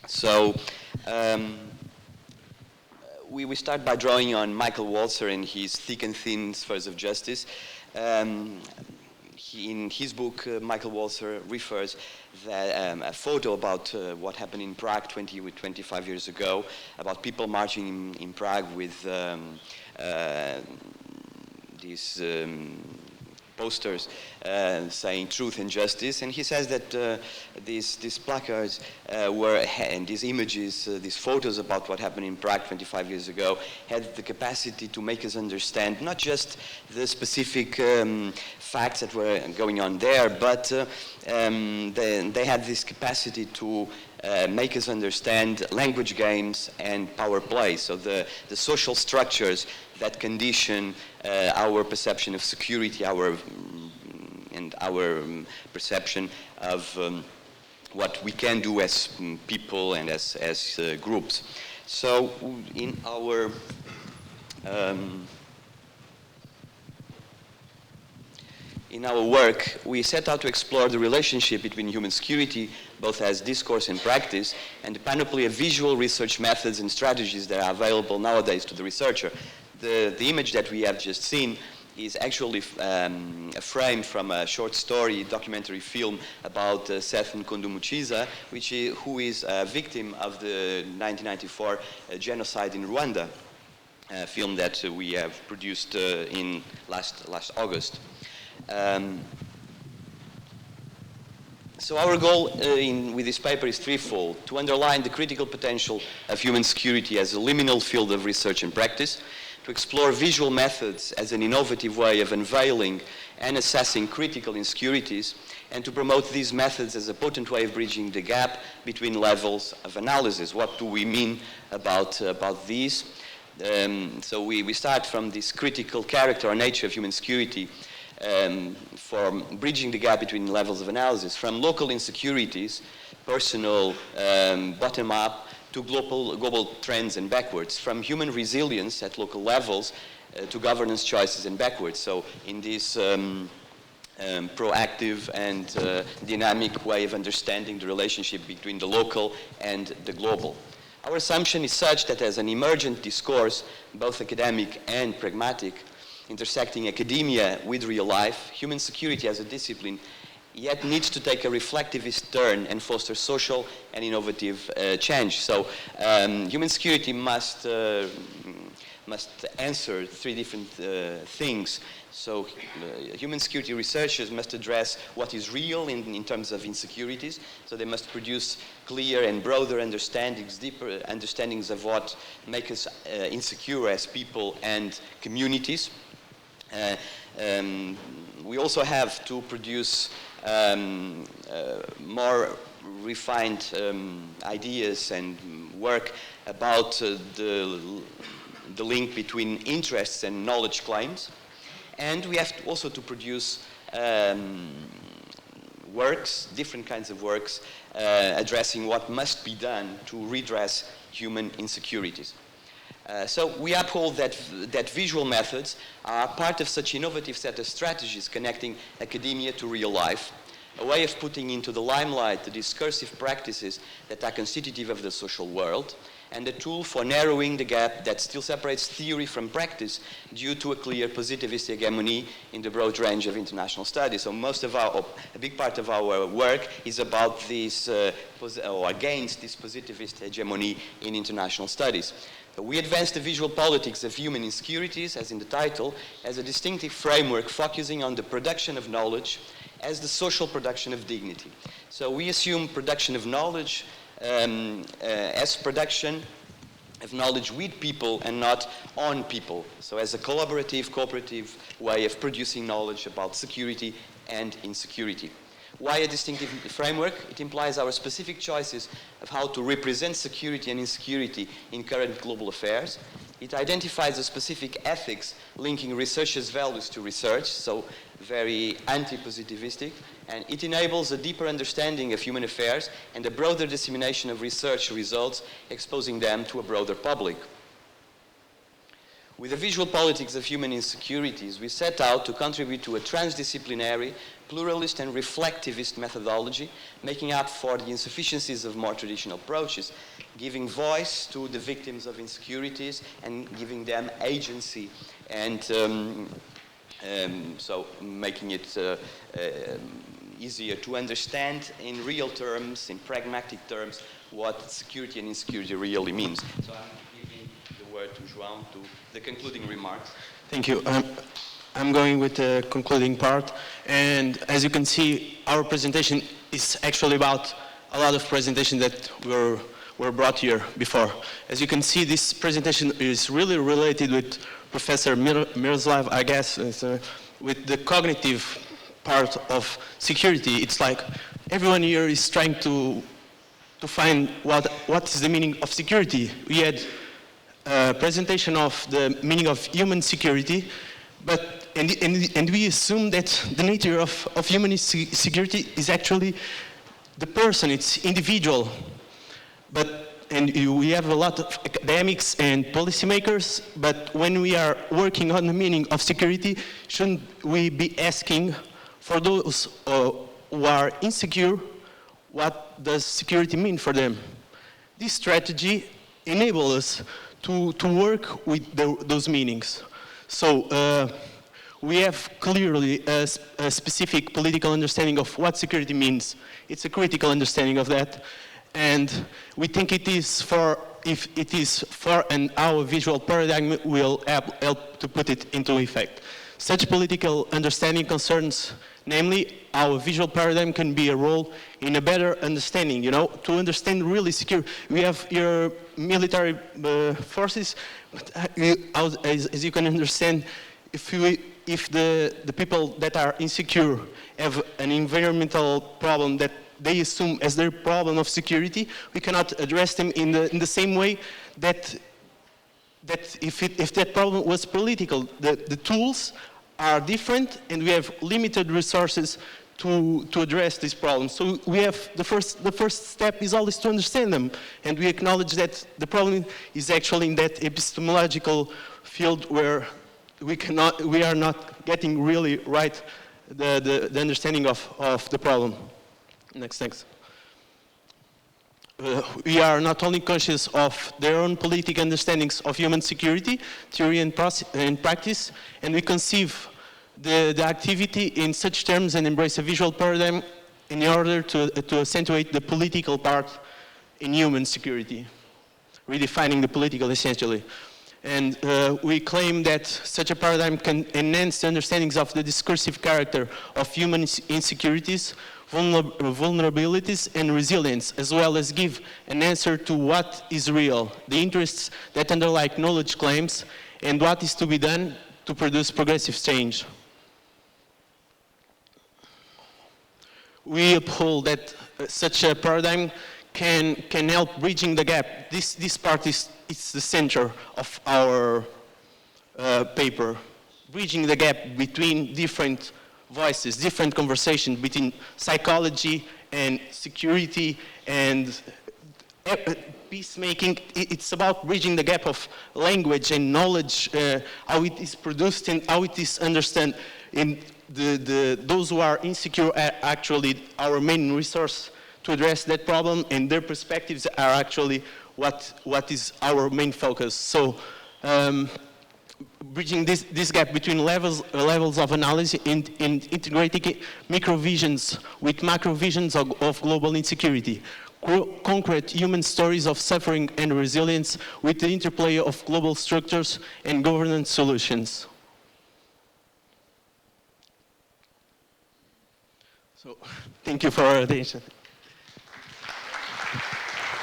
So we start by drawing on Michael Walzer and his Thick and Thin Spheres of Justice. In his book, Michael Walzer refers that a photo about what happened in Prague 25 years ago, about people marching in Prague with these posters saying truth and justice, and he says that these placards and these images, these photos about what happened in Prague 25 years ago had the capacity to make us understand not just the specific facts that were going on there, but they had this capacity to make us understand language games and power play, so the social structures that condition our perception of security, our perception of what we can do as people and as groups. So in our work, we set out to explore the relationship between human security, both as discourse and practice, and the panoply of visual research methods and strategies that are available nowadays to the researcher. The image that we have just seen is actually a frame from a short story documentary film about Seth Nkundu-Muchiza, who is a victim of the 1994 genocide in Rwanda, a film that we have produced in last August. So our goal with this paper is threefold: to underline the critical potential of human security as a liminal field of research and practice, to explore visual methods as an innovative way of unveiling and assessing critical insecurities, and to promote these methods as a potent way of bridging the gap between levels of analysis. What do we mean about these? So we start from this critical character or nature of human security for bridging the gap between levels of analysis, from local insecurities, personal, bottom-up, to global trends and backwards, from human resilience at local levels to governance choices and backwards. So in this proactive and dynamic way of understanding the relationship between the local and the global. Our assumption is such that as an emergent discourse, both academic and pragmatic, intersecting academia with real life, human security as a discipline yet needs to take a reflectivist turn and foster social and innovative change. So human security must answer three different things. So human security researchers must address what is real in terms of insecurities. So they must produce clear and broader understandings, deeper understandings of what makes us insecure as people and communities. We also have to produce more refined ideas and work about the link between interests and knowledge claims. And we have also to produce works, different kinds of works, addressing what must be done to redress human insecurities. So we uphold that visual methods are part of such innovative set of strategies connecting academia to real life, a way of putting into the limelight the discursive practices that are constitutive of the social world, and a tool for narrowing the gap that still separates theory from practice due to a clear positivist hegemony in the broad range of international studies. So a big part of our work is about this, or against this positivist hegemony in international studies. So we advance the visual politics of human insecurities, as in the title, as a distinctive framework focusing on the production of knowledge as the social production of dignity. So we assume production of knowledge as production of knowledge with people and not on people. So as a collaborative, cooperative way of producing knowledge about security and insecurity. Why a distinctive framework? It implies our specific choices of how to represent security and insecurity in current global affairs. It identifies a specific ethics linking researchers' values to research, so very anti-positivistic, and it enables a deeper understanding of human affairs and a broader dissemination of research results, exposing them to a broader public. With the visual politics of human insecurities, we set out to contribute to a transdisciplinary, pluralist and reflectivist methodology, making up for the insufficiencies of more traditional approaches, giving voice to the victims of insecurities and giving them agency, and so making it easier to understand in real terms, in pragmatic terms, what security and insecurity really means. So I'm giving the word to João to the concluding remarks. Thank you. I'm going with the concluding part, and as you can see, our presentation is actually about a lot of presentations that were brought here before. As you can see, this presentation is really related with Professor Miroslav, I guess, with the cognitive part of security. It's like everyone here is trying to find what is the meaning of security. We had a presentation of the meaning of human security, and we assume that the nature of human security is actually the person, it's individual. And we have a lot of academics and policymakers, but when we are working on the meaning of security, shouldn't we be asking for those who are insecure, what does security mean for them? This strategy enables us to work with those meanings. So we have clearly a specific political understanding of what security means. It's a critical understanding of that. And we think it is if it is for, and our visual paradigm will help to put it into effect. Such political understanding concerns, namely, our visual paradigm can be a role in a better understanding, to understand really secure. We have your military forces, but as you can understand, if the people that are insecure have an environmental problem that they assume as their problem of security, we cannot address them in the same way that if that problem was political. The tools are different, and we have limited resources to address this problem. So we have the first step is always to understand them, and we acknowledge that the problem is actually in that epistemological field where we are not getting really right the understanding of the problem. Next, thanks. We are not only conscious of their own political understandings of human security, theory and practice, and we conceive the activity in such terms and embrace a visual paradigm in order to accentuate the political part in human security, redefining the political essentially. And we claim that such a paradigm can enhance the understandings of the discursive character of human insecurities, vulnerabilities and resilience, as well as give an answer to what is real, the interests that underlie knowledge claims, and what is to be done to produce progressive change. We uphold that such a paradigm can help bridging the gap. This part is the center of our paper, bridging the gap between different voices, different conversations between psychology and security and peacemaking. It's about bridging the gap of language and knowledge, how it is produced and how it is understood. And those who are insecure are actually our main resource to address that problem, and their perspectives are actually what is our main focus. So bridging this gap between levels of analysis and integrating microvisions with macrovisions of global insecurity. Concrete human stories of suffering and resilience with the interplay of global structures and governance solutions. So, thank you for your attention.